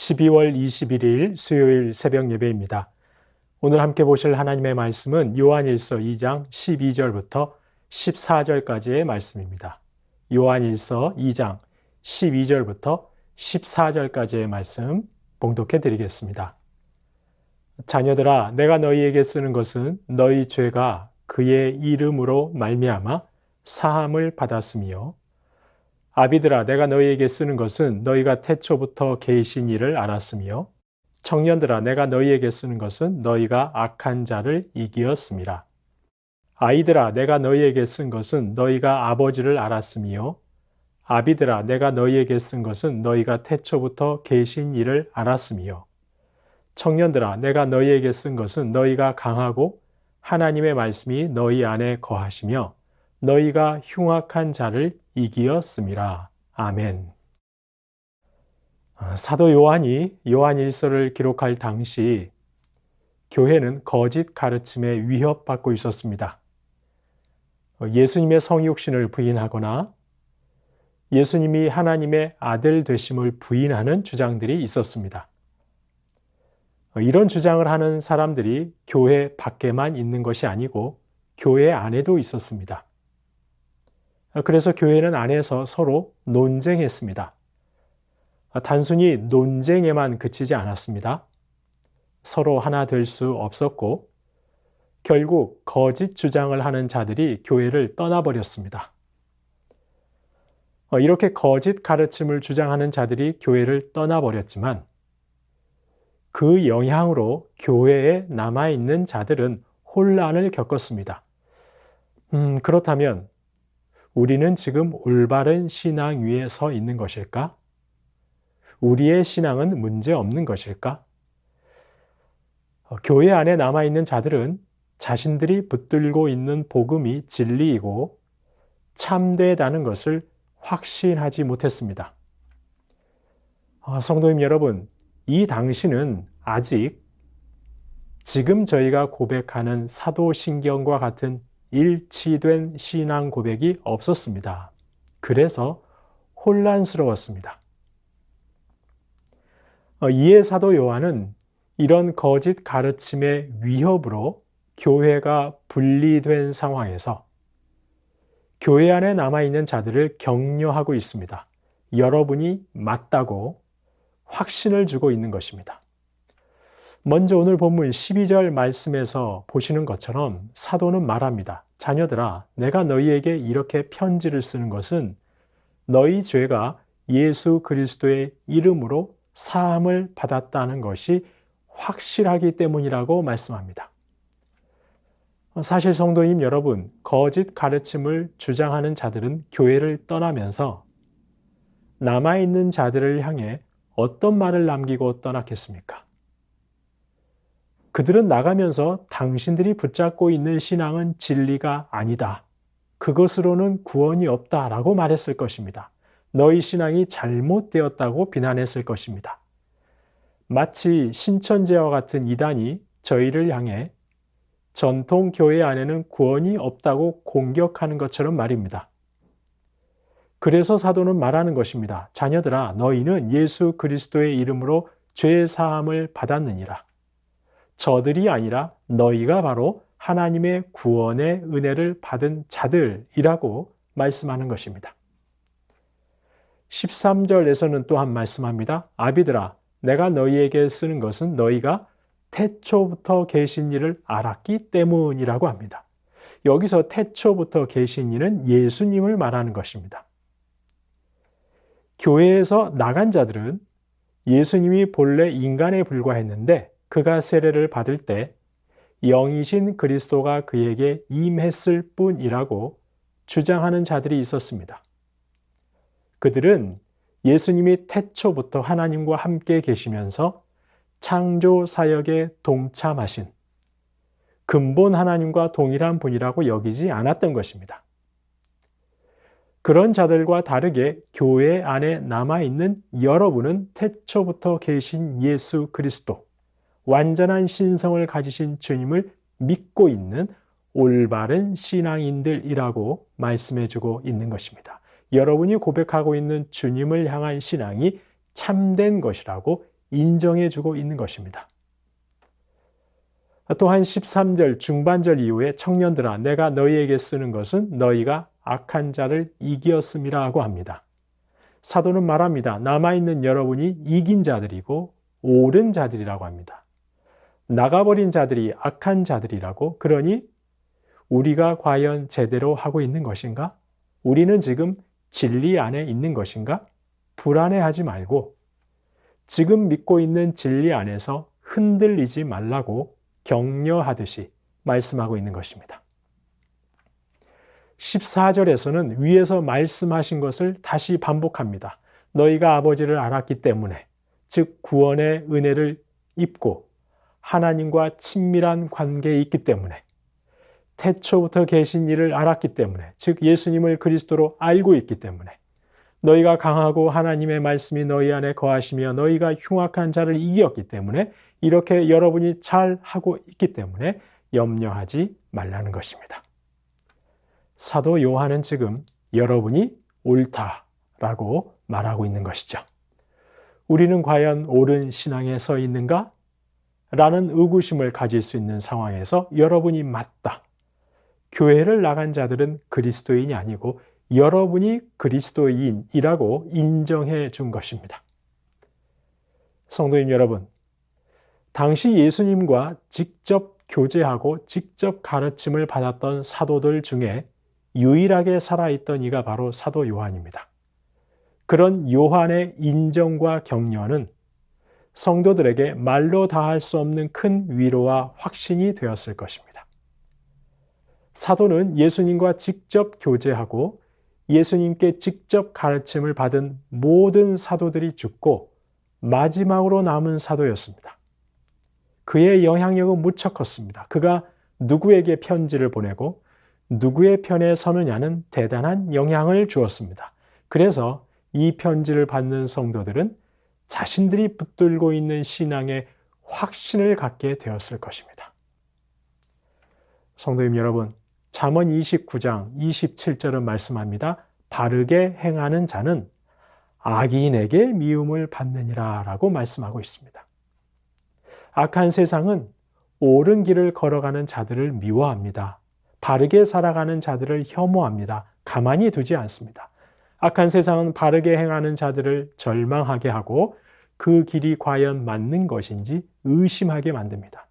12월 21일 수요일 새벽 예배입니다. 오늘 함께 보실 하나님의 말씀은 요한일서 2장 12절부터 14절까지의 말씀입니다. 요한일서 2장 12절부터 14절까지의 말씀 봉독해 드리겠습니다. 자녀들아, 내가 너희에게 쓰는 것은 너희 죄가 그의 이름으로 말미암아 사함을 받았으며, 아비들아, 내가 너희에게 쓰는 것은 너희가 태초부터 계신 이를 알았으며, 청년들아, 내가 너희에게 쓰는 것은 너희가 악한 자를 이기었음이라. 아이들아, 내가 너희에게 쓴 것은 너희가 아버지를 알았으며, 아비들아, 내가 너희에게 쓴 것은 너희가 태초부터 계신 이를 알았으며, 청년들아, 내가 너희에게 쓴 것은 너희가 강하고 하나님의 말씀이 너희 안에 거하시며 너희가 흉악한 자를 이기었음이라. 아멘. 사도 요한이 요한일서를 기록할 당시 교회는 거짓 가르침에 위협받고 있었습니다. 예수님의 성육신을 부인하거나 예수님이 하나님의 아들 되심을 부인하는 주장들이 있었습니다. 이런 주장을 하는 사람들이 교회 밖에만 있는 것이 아니고 교회 안에도 있었습니다. 그래서 교회는 안에서 서로 논쟁했습니다. 단순히 논쟁에만 그치지 않았습니다. 서로 하나 될 수 없었고 결국 거짓 주장을 하는 자들이 교회를 떠나버렸습니다. 이렇게 거짓 가르침을 주장하는 자들이 교회를 떠나버렸지만 그 영향으로 교회에 남아있는 자들은 혼란을 겪었습니다. 그렇다면 우리는 지금 올바른 신앙 위에 서 있는 것일까? 우리의 신앙은 문제 없는 것일까? 교회 안에 남아있는 자들은 자신들이 붙들고 있는 복음이 진리이고 참되다는 것을 확신하지 못했습니다. 성도님 여러분, 이 당시는 아직 지금 저희가 고백하는 사도신경과 같은 일치된 신앙 고백이 없었습니다. 그래서 혼란스러웠습니다. 이에 사도 요한은 이런 거짓 가르침의 위협으로 교회가 분리된 상황에서 교회 안에 남아있는 자들을 격려하고 있습니다. 여러분이 맞다고 확신을 주고 있는 것입니다. 먼저 오늘 본문 12절 말씀에서 보시는 것처럼 사도는 말합니다. 자녀들아, 내가 너희에게 이렇게 편지를 쓰는 것은 너희 죄가 예수 그리스도의 이름으로 사함을 받았다는 것이 확실하기 때문이라고 말씀합니다. 사실 성도님 여러분, 거짓 가르침을 주장하는 자들은 교회를 떠나면서 남아있는 자들을 향해 어떤 말을 남기고 떠났겠습니까? 그들은 나가면서 당신들이 붙잡고 있는 신앙은 진리가 아니다. 그것으로는 구원이 없다라고 말했을 것입니다. 너희 신앙이 잘못되었다고 비난했을 것입니다. 마치 신천지와 같은 이단이 저희를 향해 전통 교회 안에는 구원이 없다고 공격하는 것처럼 말입니다. 그래서 사도는 말하는 것입니다. 자녀들아, 너희는 예수 그리스도의 이름으로 죄 사함을 받았느니라. 저들이 아니라 너희가 바로 하나님의 구원의 은혜를 받은 자들이라고 말씀하는 것입니다. 13절에서는 또한 말씀합니다. 아비들아, 내가 너희에게 쓰는 것은 너희가 태초부터 계신 이를 알았기 때문이라고 합니다. 여기서 태초부터 계신 이는 예수님을 말하는 것입니다. 교회에서 나간 자들은 예수님이 본래 인간에 불과했는데 그가 세례를 받을 때 영이신 그리스도가 그에게 임했을 뿐이라고 주장하는 자들이 있었습니다. 그들은 예수님이 태초부터 하나님과 함께 계시면서 창조 사역에 동참하신 근본 하나님과 동일한 분이라고 여기지 않았던 것입니다. 그런 자들과 다르게 교회 안에 남아있는 여러분은 태초부터 계신 예수 그리스도, 완전한 신성을 가지신 주님을 믿고 있는 올바른 신앙인들이라고 말씀해주고 있는 것입니다. 여러분이 고백하고 있는 주님을 향한 신앙이 참된 것이라고 인정해주고 있는 것입니다. 또한 13절 중반절 이후에 청년들아 내가 너희에게 쓰는 것은 너희가 악한 자를 이기었음이라고 합니다. 사도는 말합니다. 남아있는 여러분이 이긴 자들이고 옳은 자들이라고 합니다. 나가버린 자들이 악한 자들이라고. 그러니 우리가 과연 제대로 하고 있는 것인가? 우리는 지금 진리 안에 있는 것인가? 불안해하지 말고 지금 믿고 있는 진리 안에서 흔들리지 말라고 격려하듯이 말씀하고 있는 것입니다. 14절에서는 위에서 말씀하신 것을 다시 반복합니다. 너희가 아버지를 알았기 때문에, 즉 구원의 은혜를 입고 하나님과 친밀한 관계에 있기 때문에, 태초부터 계신 이를 알았기 때문에, 즉 예수님을 그리스도로 알고 있기 때문에, 너희가 강하고 하나님의 말씀이 너희 안에 거하시며 너희가 흉악한 자를 이겼기 때문에, 이렇게 여러분이 잘 하고 있기 때문에 염려하지 말라는 것입니다. 사도 요한은 지금 여러분이 옳다라고 말하고 있는 것이죠. 우리는 과연 옳은 신앙에 서 있는가? 라는 의구심을 가질 수 있는 상황에서 여러분이 맞다. 교회를 나간 자들은 그리스도인이 아니고 여러분이 그리스도인이라고 인정해 준 것입니다. 성도님 여러분, 당시 예수님과 직접 교제하고 직접 가르침을 받았던 사도들 중에 유일하게 살아있던 이가 바로 사도 요한입니다. 그런 요한의 인정과 격려는 성도들에게 말로 다할 수 없는 큰 위로와 확신이 되었을 것입니다. 사도는 예수님과 직접 교제하고 예수님께 직접 가르침을 받은 모든 사도들이 죽고 마지막으로 남은 사도였습니다. 그의 영향력은 무척 컸습니다. 그가 누구에게 편지를 보내고 누구의 편에 서느냐는 대단한 영향을 주었습니다. 그래서 이 편지를 받는 성도들은 자신들이 붙들고 있는 신앙에 확신을 갖게 되었을 것입니다. 성도님 여러분, 잠언 29장 27절은 말씀합니다. 바르게 행하는 자는 악인에게 미움을 받느니라 라고 말씀하고 있습니다. 악한 세상은 옳은 길을 걸어가는 자들을 미워합니다. 바르게 살아가는 자들을 혐오합니다. 가만히 두지 않습니다. 악한 세상은 바르게 행하는 자들을 절망하게 하고 그 길이 과연 맞는 것인지 의심하게 만듭니다.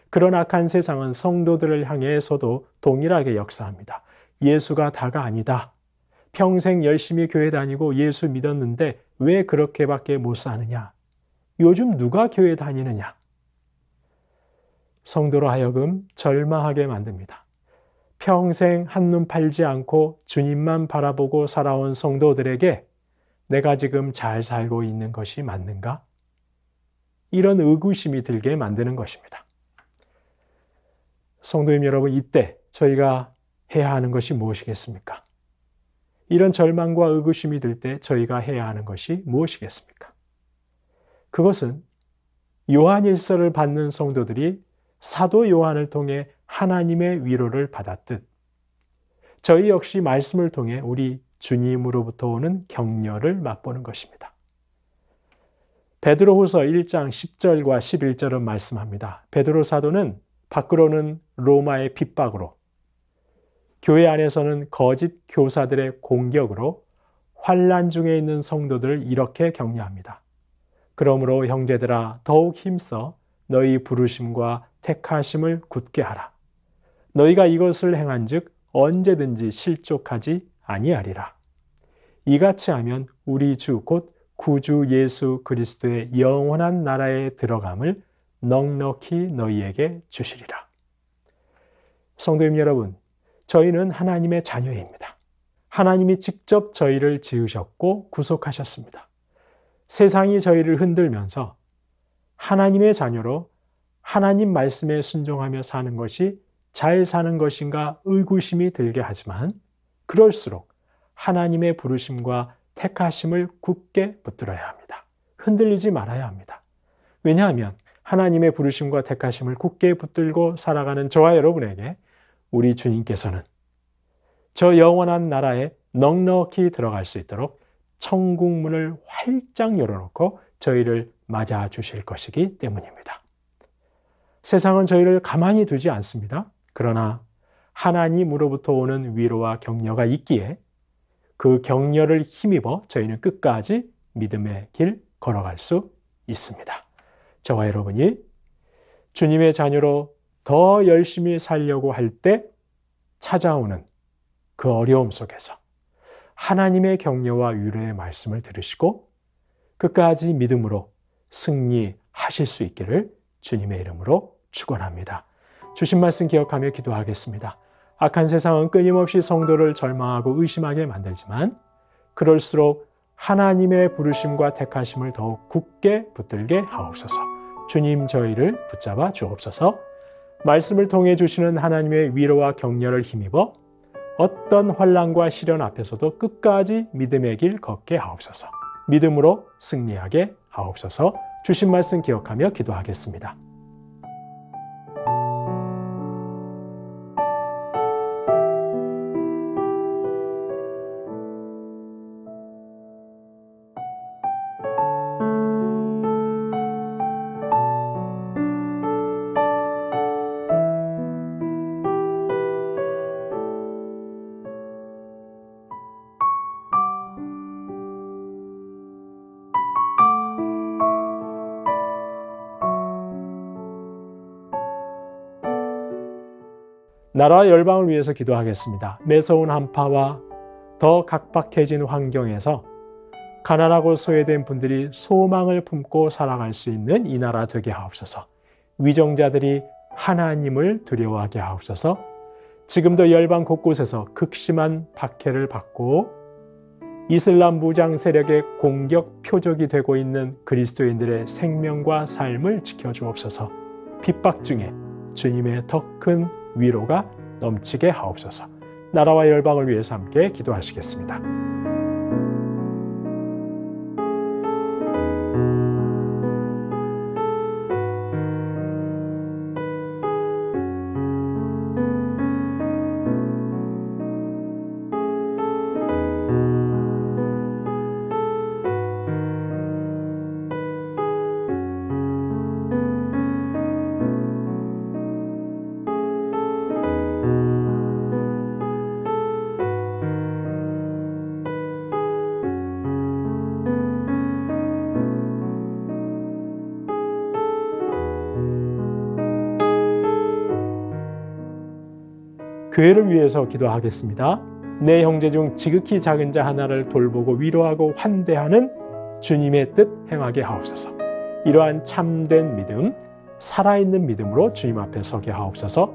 그런 악한 세상은 성도들을 향해서도 동일하게 역사합니다. 예수가 다가 아니다. 평생 열심히 교회 다니고 예수 믿었는데 왜 그렇게밖에 못 사느냐? 요즘 누가 교회 다니느냐? 성도로 하여금 절망하게 만듭니다. 평생 한눈 팔지 않고 주님만 바라보고 살아온 성도들에게 내가 지금 잘 살고 있는 것이 맞는가? 이런 의구심이 들게 만드는 것입니다. 성도님 여러분, 이때 저희가 해야 하는 것이 무엇이겠습니까? 이런 절망과 의구심이 들 때 저희가 해야 하는 것이 무엇이겠습니까? 그것은 요한일서를 받는 성도들이 사도 요한을 통해 하나님의 위로를 받았듯 저희 역시 말씀을 통해 우리 주님으로부터 오는 격려를 맛보는 것입니다. 베드로후서 1장 10절과 11절은 말씀합니다. 베드로 사도는 밖으로는 로마의 핍박으로, 교회 안에서는 거짓 교사들의 공격으로 환난 중에 있는 성도들을 이렇게 격려합니다. 그러므로 형제들아 더욱 힘써 너희 부르심과 택하심을 굳게 하라. 너희가 이것을 행한즉 언제든지 실족하지 아니하리라. 이같이 하면 우리 주 곧 구주 예수 그리스도의 영원한 나라에 들어감을 넉넉히 너희에게 주시리라. 성도님 여러분, 저희는 하나님의 자녀입니다. 하나님이 직접 저희를 지으셨고 구속하셨습니다. 세상이 저희를 흔들면서 하나님의 자녀로 하나님 말씀에 순종하며 사는 것이 잘 사는 것인가 의구심이 들게 하지만 그럴수록 하나님의 부르심과 택하심을 굳게 붙들어야 합니다. 흔들리지 말아야 합니다. 왜냐하면 하나님의 부르심과 택하심을 굳게 붙들고 살아가는 저와 여러분에게 우리 주님께서는 저 영원한 나라에 넉넉히 들어갈 수 있도록 천국 문을 활짝 열어놓고 저희를 맞아 주실 것이기 때문입니다. 세상은 저희를 가만히 두지 않습니다. 그러나 하나님으로부터 오는 위로와 격려가 있기에 그 격려를 힘입어 저희는 끝까지 믿음의 길 걸어갈 수 있습니다. 저와 여러분이 주님의 자녀로 더 열심히 살려고 할 때 찾아오는 그 어려움 속에서 하나님의 격려와 위로의 말씀을 들으시고 끝까지 믿음으로 승리하실 수 있기를 주님의 이름으로 축원합니다. 주신 말씀 기억하며 기도하겠습니다. 악한 세상은 끊임없이 성도를 절망하고 의심하게 만들지만 그럴수록 하나님의 부르심과 택하심을 더욱 굳게 붙들게 하옵소서. 주님 저희를 붙잡아 주옵소서. 말씀을 통해 주시는 하나님의 위로와 격려를 힘입어 어떤 환난과 시련 앞에서도 끝까지 믿음의 길 걷게 하옵소서. 믿음으로 승리하게 하옵소서. 주신 말씀 기억하며 기도하겠습니다. 나라와 열방을 위해서 기도하겠습니다. 매서운 한파와 더 각박해진 환경에서 가난하고 소외된 분들이 소망을 품고 살아갈 수 있는 이 나라 되게 하옵소서. 위정자들이 하나님을 두려워하게 하옵소서. 지금도 열방 곳곳에서 극심한 박해를 받고 이슬람 무장 세력의 공격 표적이 되고 있는 그리스도인들의 생명과 삶을 지켜주옵소서. 핍박 중에 주님의 더 큰 위로가 넘치게 하옵소서. 나라와 열방을 위해서 함께 기도하시겠습니다. 교회를 위해서 기도하겠습니다. 내 형제 중 지극히 작은 자 하나를 돌보고 위로하고 환대하는 주님의 뜻 행하게 하옵소서. 이러한 참된 믿음, 살아있는 믿음으로 주님 앞에 서게 하옵소서.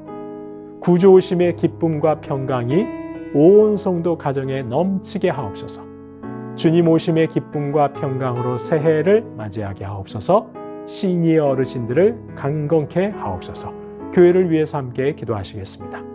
구주 오심의 기쁨과 평강이 온 성도 가정에 넘치게 하옵소서. 주님 오심의 기쁨과 평강으로 새해를 맞이하게 하옵소서. 시니어 어르신들을 강건케 하옵소서. 교회를 위해서 함께 기도하시겠습니다.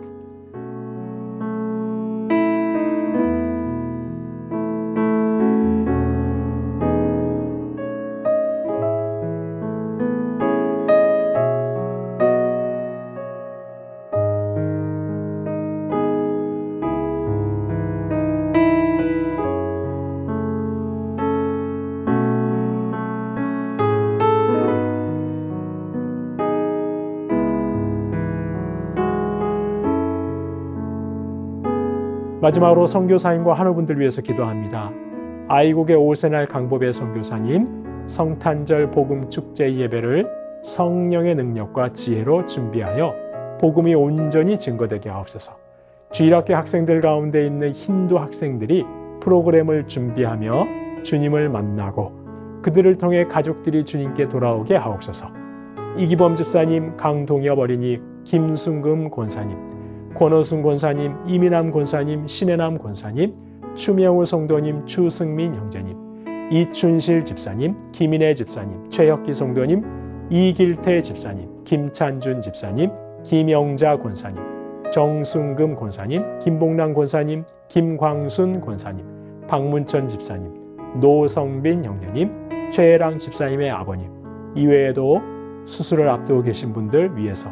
마지막으로 선교사님과 한우분들 위해서 기도합니다. 아이국의 오세날 강보배 선교사님 성탄절 복음 축제 예배를 성령의 능력과 지혜로 준비하여 복음이 온전히 증거되게 하옵소서. 주일학교 학생들 가운데 있는 힌두 학생들이 프로그램을 준비하며 주님을 만나고 그들을 통해 가족들이 주님께 돌아오게 하옵소서. 이기범 집사님, 강동엽 어린이, 김순금 권사님, 권호순 권사님, 이민남 권사님, 신혜남 권사님, 추명우 성도님, 추승민 형제님, 이춘실 집사님, 김인혜 집사님, 최혁기 성도님, 이길태 집사님, 김찬준 집사님, 김영자 권사님, 정순금 권사님, 김봉남 권사님, 김광순 권사님, 박문천 집사님, 노성빈 형제님, 최혜랑 집사님의 아버님, 이외에도 수술을 앞두고 계신 분들 위해서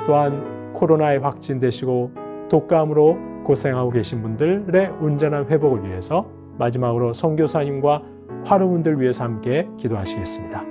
또한 코로나에 확진되시고 독감으로 고생하고 계신 분들의 온전한 회복을 위해서 마지막으로 선교사님과 화루분들 위해서 함께 기도하시겠습니다.